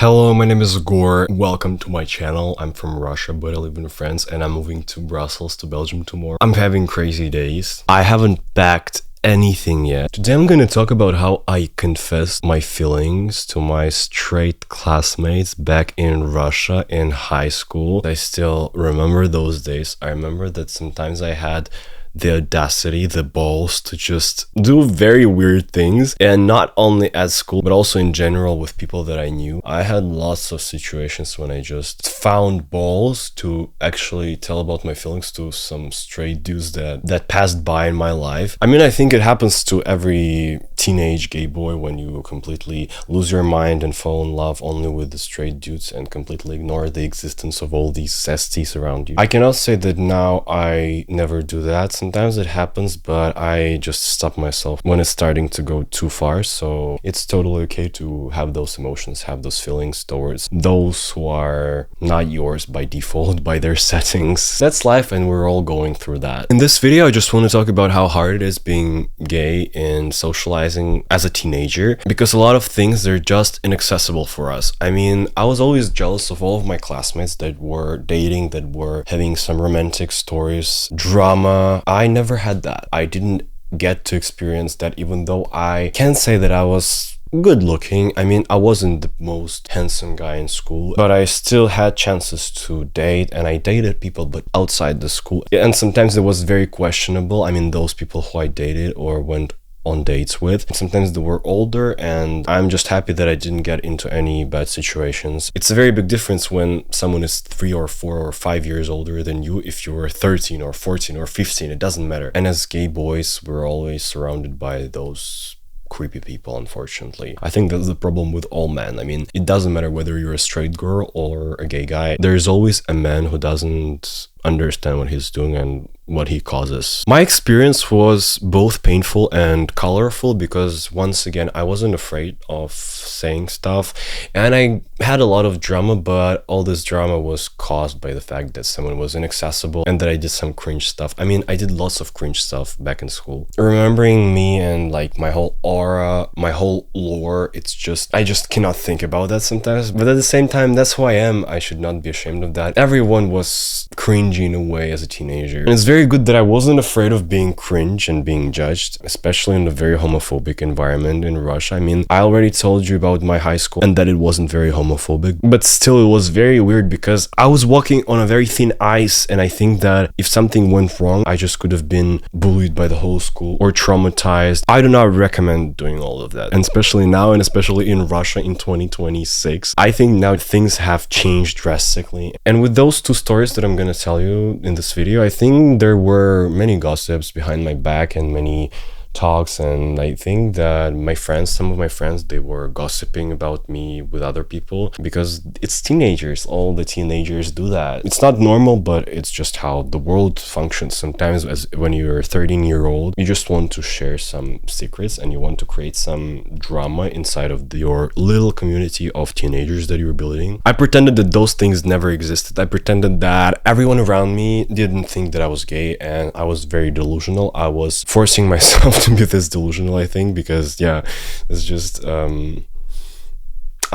Hello, my name is Gore. Welcome to my channel. I'm from Russia, but I live in France and I'm moving to Brussels, to Belgium tomorrow. I'm having crazy days. I haven't packed anything yet. Today I'm gonna talk about how I confessed my feelings to my straight classmates back in Russia in high school. I still remember those days. I remember that sometimes I had the audacity, the balls to just do very weird things, and not only at school but also in general with people that I knew. I had lots of situations when I just found balls to actually tell about my feelings to some straight dudes that passed by in my life. I mean, I think it happens to every teenage gay boy when you completely lose your mind and fall in love only with the straight dudes and completely ignore the existence of all these STs around you. I cannot say that now I never do that. Sometimes it happens, but I just stop myself when it's starting to go too far. So it's totally okay to have those emotions, have those feelings towards those who are not yours by default, by their settings. That's life and we're all going through that. In this video, I just want to talk about how hard it is being gay and socializing as a teenager, because a lot of things, they're just inaccessible for us. I mean, I was always jealous of all of my classmates that were dating, that were having some romantic stories, drama. I never had that. I didn't get to experience that, even though I can say that I was good looking. I mean, I wasn't the most handsome guy in school, but I still had chances to date, and I dated people but outside the school. And sometimes it was very questionable. I mean, those people who I dated or went on dates with, sometimes they were older, and I'm just happy that I didn't get into any bad situations. It's a very big difference when someone is 3 or 4 or 5 years older than you. If you were 13 or 14 or 15, it doesn't matter. And as gay boys, we're always surrounded by those creepy people, unfortunately. I think that's the problem with all men. I mean, it doesn't matter whether you're a straight girl or a gay guy. There's always a man who doesn't understand what he's doing and what he causes. My experience was both painful and colorful, because once again, I wasn't afraid of saying stuff, and I had a lot of drama, but all this drama was caused by the fact that someone was inaccessible and that I did some cringe stuff. I mean, I did lots of cringe stuff back in school. Remembering me and like my whole aura, my whole lore, it's just, I just cannot think about that sometimes, but at the same time, that's who I am. I should not be ashamed of that. Everyone was cringy in a way as a teenager, and it's very good that I wasn't afraid of being cringe and being judged, especially in a very homophobic environment in Russia. I mean, I already told you about my high school and that it wasn't very homophobic, but still it was very weird because I was walking on a very thin ice, and I think that if something went wrong, I just could have been bullied by the whole school or traumatized. I do not recommend doing all of that, and especially now, and especially in Russia in 2026. I think now things have changed drastically, and with those two stories that I'm gonna tell you in this video, I think there were many gossips behind my back and many talks, and I think that my friends, some of my friends, they were gossiping about me with other people, because it's teenagers. All the teenagers do that. It's not normal, but it's just how the world functions. Sometimes when you're a 13-year-old, you just want to share some secrets and you want to create some drama inside of your little community of teenagers that you're building. I pretended that those things never existed. I pretended that everyone around me didn't think that I was gay, and I was very delusional. I was forcing myself to be this delusional, I think, because yeah, it's just I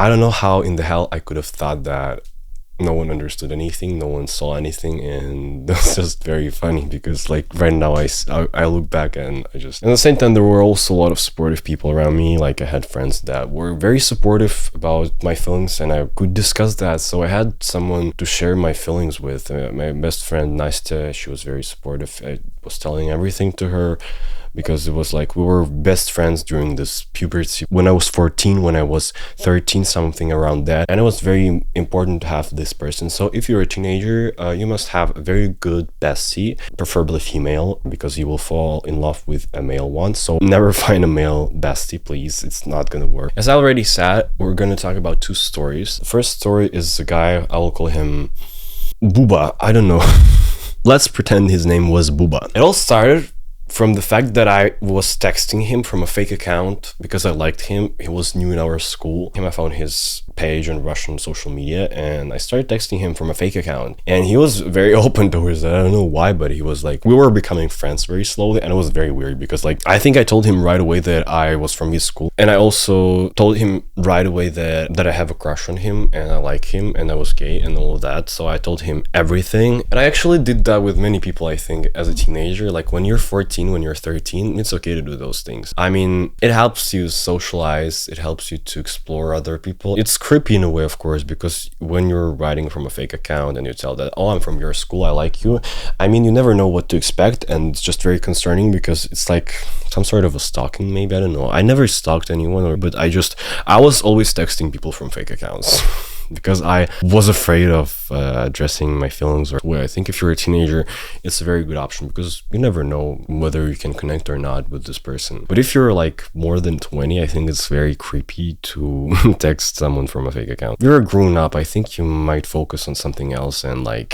don't know how in the hell I could have thought that no one understood anything, no one saw anything, and that's just very funny, because like right now I look back and I just, at the same time, there were also a lot of supportive people around me. Like I had friends that were very supportive about my feelings, and I could discuss that, so I had someone to share my feelings with. My best friend Nastya, she was very supportive. I was telling everything to her, because it was like we were best friends during this puberty. When I was 14, when I was 13, something around that. And it was very important to have this person. So if you're a teenager, you must have a very good bestie, preferably female, because you will fall in love with a male one. So never find a male bestie, please. It's not gonna work. As I already said, we're gonna talk about two stories. The first story is a guy, I will call him Buba. I don't know. Let's pretend his name was Buba. It all started from the fact that I was texting him from a fake account because I liked him. He was new in our school. I found his page on Russian social media and I started texting him from a fake account. And he was very open towards that. I don't know why, but he was like, we were becoming friends very slowly. And it was very weird because like, I think I told him right away that I was from his school. And I also told him right away that I have a crush on him and I like him and I was gay and all of that. So I told him everything. And I actually did that with many people, I think, as a teenager. Like when you're 14, when you're 13, it's okay to do those things. I mean, it helps you socialize. It helps you to explore other people. It's creepy in a way, of course, because when you're writing from a fake account and you tell that, oh, I'm from your school, I like you. I mean, you never know what to expect. And it's just very concerning because it's like some sort of a stalking, maybe. I don't know. I never stalked anyone, but I was always texting people from fake accounts. Because I was afraid of addressing my feelings. Or well, I think if you're a teenager, it's a very good option because you never know whether you can connect or not with this person. But if you're like more than 20, I think it's very creepy to text someone from a fake account. If you're a grown up, I think you might focus on something else and like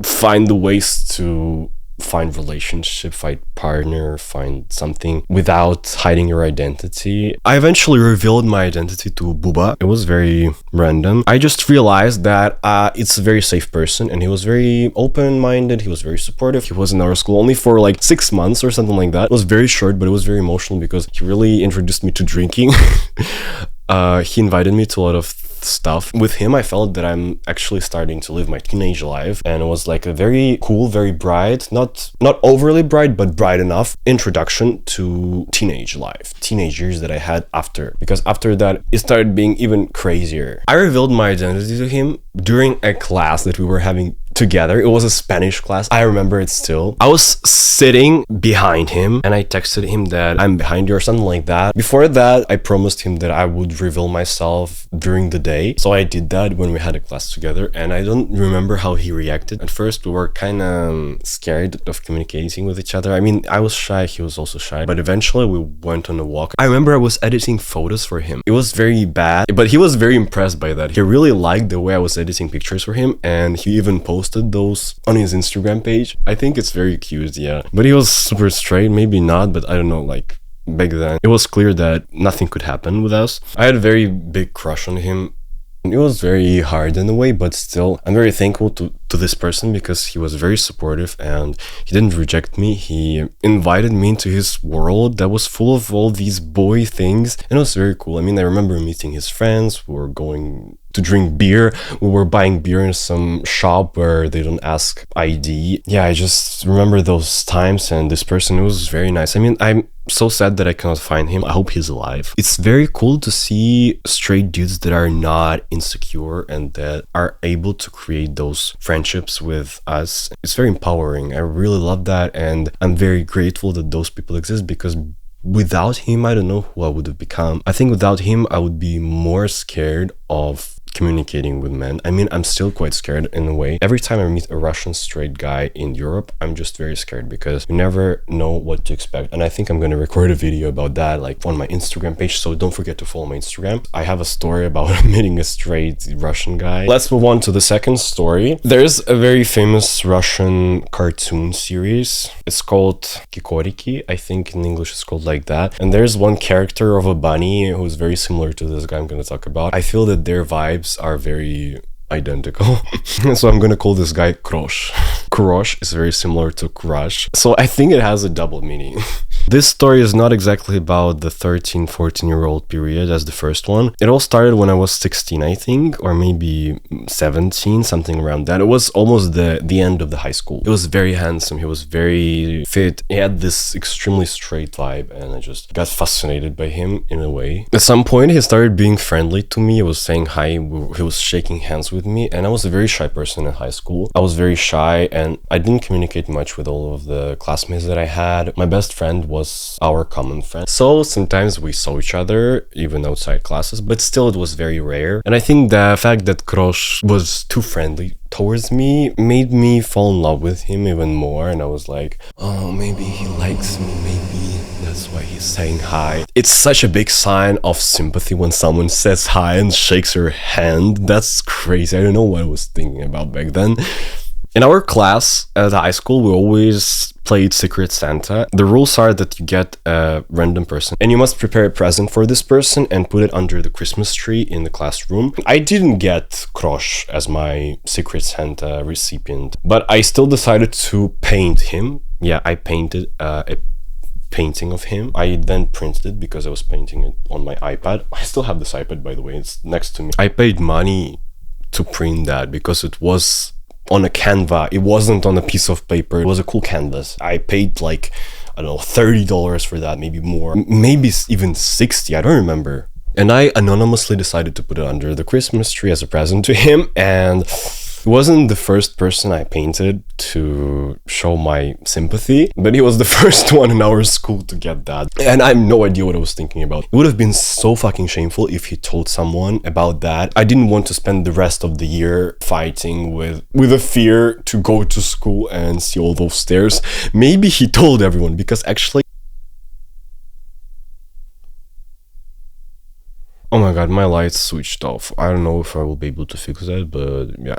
find the ways to find relationship, find partner, find something without hiding your identity. I eventually revealed my identity to Buba. It was very random. I just realized that it's a very safe person and he was very open-minded. He was very supportive. He was in our school only for like 6 months or something like that. It was very short, but it was very emotional because he really introduced me to drinking. He invited me to a lot of stuff. With him, I felt that I'm actually starting to live my teenage life, and it was like a very cool, very bright, not overly bright, but bright enough introduction to teenage life, teenage years that I had after, because after that it started being even crazier. I revealed my identity to him during a class that we were having together. It was a Spanish class. I remember it still. I was sitting behind him and I texted him that I'm behind you or something like that. Before that, I promised him that I would reveal myself during the day. So I did that when we had a class together, and I don't remember how he reacted. At first, we were kind of scared of communicating with each other. I mean, I was shy, he was also shy, but eventually we went on a walk. I remember I was editing photos for him. It was very bad, but he was very impressed by that. He really liked the way I was editing pictures for him, and he even posted those on his Instagram page. I think it's very cute, yeah. But he was super straight, maybe not, but I don't know, like back then it was clear that nothing could happen with us. I had a very big crush on him. It was very hard in a way, but still, I'm very thankful to this person because he was very supportive and he didn't reject me. He invited me into his world that was full of all these boy things, and it was very cool. I mean, I remember meeting his friends. We were going to drink beer. We were buying beer in some shop where they don't ask ID. Yeah, I just remember those times, and this person, it was very nice. I mean, I'm so sad that I cannot find him. I hope he's alive. It's very cool to see straight dudes that are not insecure and that are able to create those friendships with us. It's very empowering. I really love that, and I'm very grateful that those people exist, because without him, I don't know who I would have become. I think without him, I would be more scared of communicating with men. I mean, I'm still quite scared in a way. Every time I meet a Russian straight guy in Europe, I'm just very scared because you never know what to expect. And I think I'm going to record a video about that, like on my Instagram page. So don't forget to follow my Instagram. I have a story about meeting a straight Russian guy. Let's move on to the second story. There's a very famous Russian cartoon series. It's called Kikoriki. I think in English it's called like that. And there's one character of a bunny who's very similar to this guy I'm going to talk about. I feel that their vibes are very identical. So I'm gonna call this guy Krosh. Krosh is very similar to crush. So I think it has a double meaning. This story is not exactly about the 13-14-year-old period as the first one. It all started when I was 16, I think, or maybe 17, something around that. It was almost the end of the high school. He was very handsome. He was very fit. He had this extremely straight vibe, and I just got fascinated by him in a way. At some point, he started being friendly to me. He was saying hi. He was shaking hands with me, and I was a very shy person in high school. I was very shy, and I didn't communicate much with all of the classmates that I had. My best friend was our common friend, so sometimes we saw each other even outside classes, but still it was very rare. And I think the fact that Krosh was too friendly towards me made me fall in love with him even more, and I was like, oh, maybe he likes me, maybe that's why he's saying hi. It's such a big sign of sympathy when someone says hi and shakes your hand. That's crazy. I don't know what I was thinking about back then. In our class at high school, we always played Secret Santa. The rules are that you get a random person and you must prepare a present for this person and put it under the Christmas tree in the classroom. I didn't get Krosh as my Secret Santa recipient, but I still decided to paint him. Yeah, I painted a painting of him. I then printed it because I was painting it on my iPad. I still have this iPad, by the way, it's next to me. I paid money to print that because it was on a canvas. It wasn't on a piece of paper. It was a cool canvas. I paid like, I don't know, $30 for that, maybe more, maybe even 60, I don't remember. And I anonymously decided to put it under the Christmas tree as a present to him, and he wasn't the first person I painted to show my sympathy, but he was the first one in our school to get that. And I have no idea what I was thinking about. It would have been so fucking shameful if he told someone about that. I didn't want to spend the rest of the year fighting with a fear to go to school and see all those stairs. Maybe he told everyone, because actually... Oh my god, my lights switched off. I don't know if I will be able to fix that, but yeah.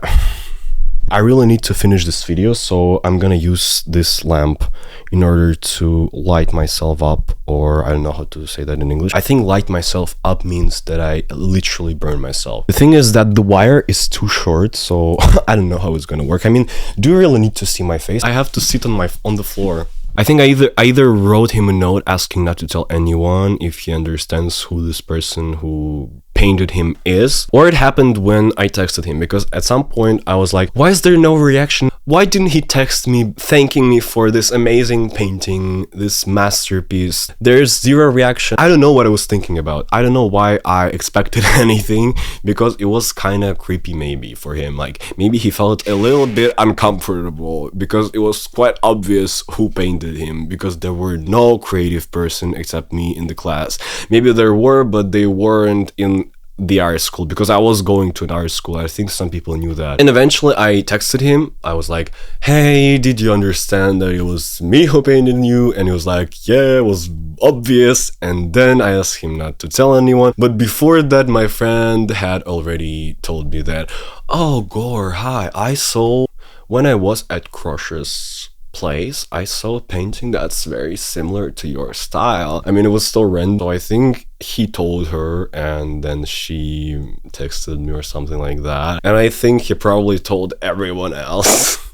I really need to finish this video, so I'm gonna use this lamp in order to light myself up, or I don't know how to say that in English. I think light myself up means that I literally burn myself. The thing is that the wire is too short, so I don't know how it's gonna work. I mean, do you really need to see my face? I have to sit on the floor. I think I either wrote him a note asking not to tell anyone if he understands who this person who painted him is, or it happened when I texted him, because at some point I was like, why is there no reaction? Why didn't he text me thanking me for this amazing painting, this masterpiece? There's zero reaction. I don't know what I was thinking about. I don't know why I expected anything, because it was kind of creepy maybe for him. Like, maybe he felt a little bit uncomfortable because it was quite obvious who painted him, because there were no creative person except me in the class. Maybe there were, but they weren't in the art school, because I was going to an art school. I think some people knew that. And eventually I texted him. I was like, hey, did you understand that it was me who painted you? And he was like, yeah, it was obvious. And then I asked him not to tell anyone. But before that, my friend had already told me that, oh, Gore, hi, I saw, when I was at Krosh's place, I saw a painting that's very similar to your style. I mean, it was still random, so I think he told her and then she texted me or something like that. And I think he probably told everyone else.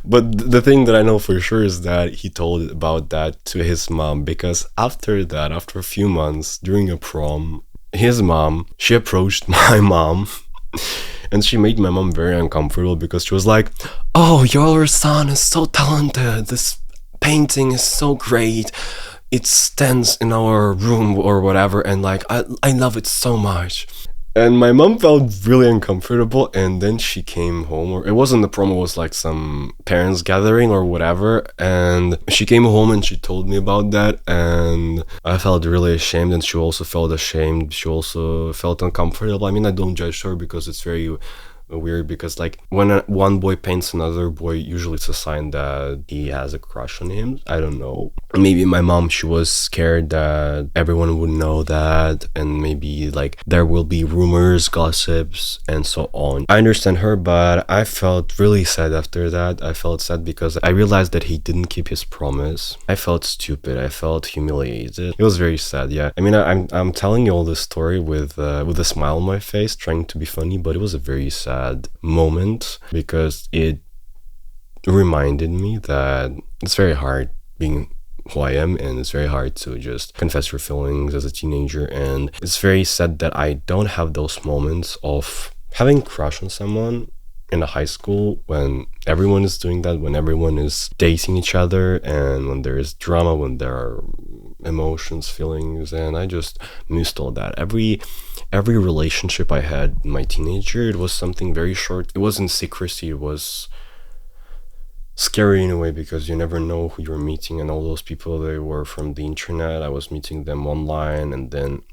But the thing that I know for sure is that he told about that to his mom, because after that, after a few months, during a prom, his mom, she approached my mom. And she made my mom very uncomfortable, because she was like, oh, your son is so talented. This painting is so great. It stands in our room or whatever. And like, I love it so much. And my mom felt really uncomfortable, and then she came home, or it wasn't the prom, it was like some parents gathering or whatever, and she came home and she told me about that, and I felt really ashamed, and she also felt ashamed. She also felt uncomfortable. I mean, I don't judge her, because it's very weird, because like when one boy paints another boy, usually it's a sign that he has a crush on him. I don't know, maybe my mom, she was scared that everyone would know that, and maybe like there will be rumors, gossips, and so on. I understand her, but I felt really sad after that. I felt sad because I realized that he didn't keep his promise. I felt stupid. I felt humiliated. It was very sad. Yeah, I mean, I'm telling you all this story with a smile on my face, trying to be funny, but it was a very sad moment, because it reminded me that it's very hard being who I am, and it's very hard to just confess your feelings as a teenager. And it's very sad that I don't have those moments of having a crush on someone in a high school, when everyone is doing that, when everyone is dating each other, and when there is drama, when there are emotions, feelings, and I just missed all that. Every relationship I had in my teenager, it was something very short. It wasn't secrecy, it was scary in a way, because you never know who you're meeting, and all those people, they were from the internet. I was meeting them online, and then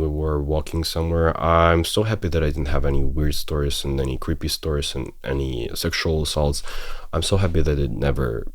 we were walking somewhere. I'm so happy that I didn't have any weird stories and any creepy stories and any sexual assaults. I'm so happy that it never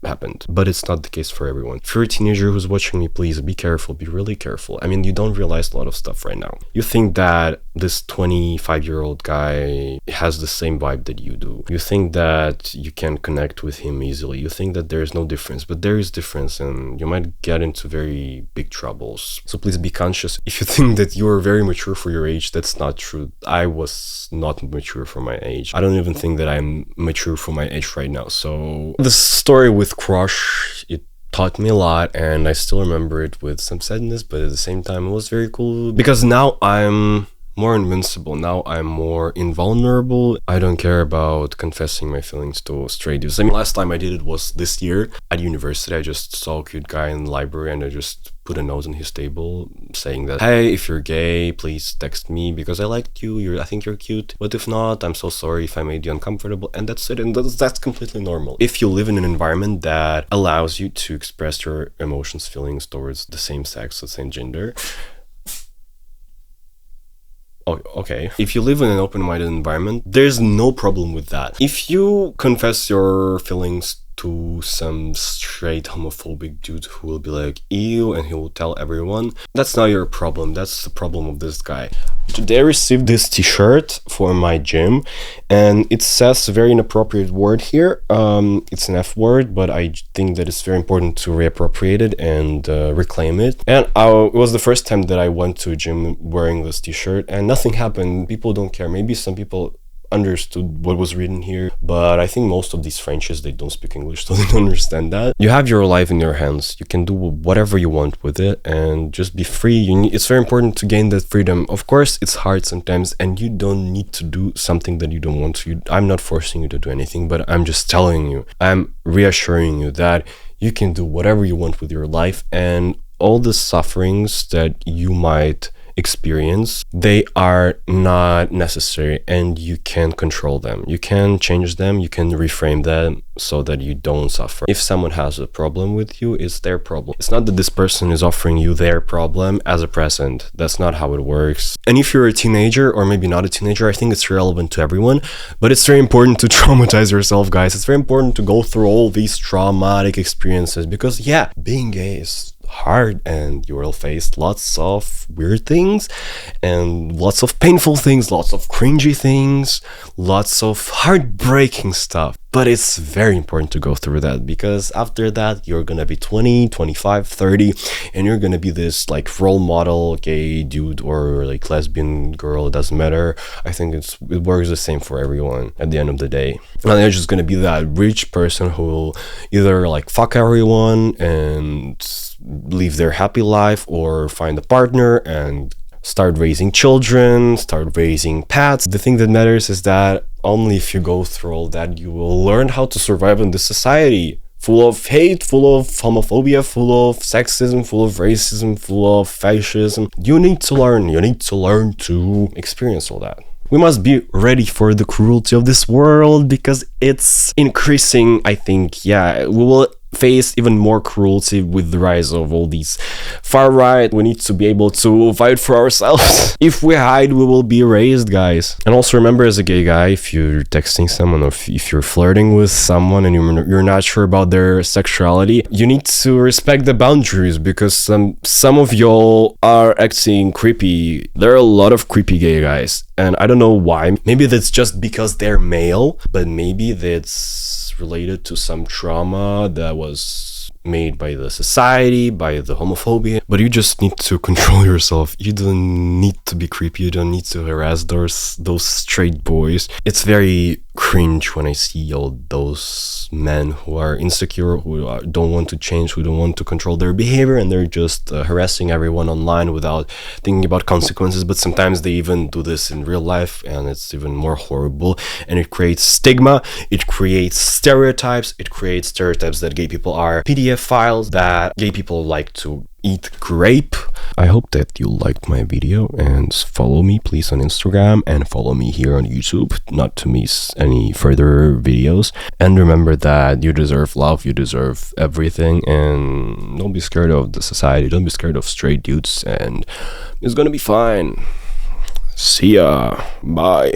happened. But it's not the case for everyone. If you're a teenager who's watching me, please be careful, be really careful. I mean, you don't realize a lot of stuff right now. You think that this 25-year-old guy has the same vibe that you do. You think that you can connect with him easily. You think that there's no difference, but there is difference, and you might get into very big troubles. So please be conscious. If you think that you are very mature for your age, that's not true. I was not mature for my age. I don't even think that I'm mature for my age right now. So the story with Crush, it taught me a lot, and I still remember it with some sadness, but at the same time it was very cool because now I'm more invincible. Now I'm more invulnerable. I don't care about confessing my feelings to straight dudes. I mean, last time I did it was this year at university. I just saw a cute guy in the library and I just put a note on his table saying that, hey, if you're gay, please text me because I liked you. I think you're cute. But if not, I'm so sorry if I made you uncomfortable. And that's it. And that's completely normal. If you live in an environment that allows you to express your emotions, feelings towards the same sex, the same gender, okay. If you live in an open-minded environment, there's no problem with that. If you confess your feelings to some straight homophobic dude who will be like, ew, and he will tell everyone, that's not your problem. That's the problem of this guy. Today I received this t-shirt for my gym, and it says a very inappropriate word here. It's an F word, but I think that it's very important to reappropriate it and reclaim it. And it was the first time that I went to a gym wearing this t-shirt, and nothing happened. People don't care. Maybe some people understood what was written here, but I think most of these Frenchies, they don't speak English, so they don't understand that. You have your life in your hands. You can do whatever you want with it and just be free. It's very important to gain that freedom. Of course, it's hard sometimes, and you don't need to do something that you don't want to. I'm not forcing you to do anything, but I'm just telling you, I'm reassuring you that you can do whatever you want with your life, and all the sufferings that you might experience, they are not necessary, and you can control them. You can change them, you can reframe them so that you don't suffer. If someone has a problem with you, it's their problem. It's not that this person is offering you their problem as a present. That's not how it works. And if you're a teenager, or maybe not a teenager, I think it's relevant to everyone, but it's very important to traumatize yourself, guys. It's very important to go through all these traumatic experiences, because yeah, being gay is hard, and you will face lots of weird things and lots of painful things, lots of cringy things, lots of heartbreaking stuff. But it's very important to go through that, because after that you're gonna be 20, 25, 30, and you're gonna be this like role model gay dude or like lesbian girl. It doesn't matter. I think it works the same for everyone at the end of the day. And you're just gonna be that rich person who will either like fuck everyone and live their happy life, or find a partner and start raising children, start raising pets. The thing that matters is that only if you go through all that, you will learn how to survive in this society full of hate, full of homophobia, full of sexism, full of racism, full of fascism. You need to learn to experience all that. We must be ready for the cruelty of this world, because it's increasing. I think, yeah, we will face even more cruelty with the rise of all these far right. We need to be able to fight for ourselves. If we hide, we will be erased, guys. And also remember, as a gay guy, if you're texting someone, or if you're flirting with someone and you're not sure about their sexuality, you need to respect the boundaries, because some of y'all are acting creepy. There are a lot of creepy gay guys, and I don't know why. Maybe that's just because they're male, but maybe that's related to some trauma that was made by the society, by the homophobia. But you just need to control yourself. You don't need to be creepy. You don't need to harass those straight boys. It's very cringe when I see all those men who are insecure, who don't want to change, who don't want to control their behavior, and they're just harassing everyone online without thinking about consequences. But sometimes they even do this in real life, and it's even more horrible, and it creates stigma, it creates stereotypes that gay people are PDF files, that gay people like to eat grape. I hope that you liked my video, and follow me please on Instagram, and follow me here on YouTube not to miss any further videos. And remember that you deserve love, you deserve everything, and don't be scared of the society, don't be scared of straight dudes, and it's gonna be fine. See ya. Bye.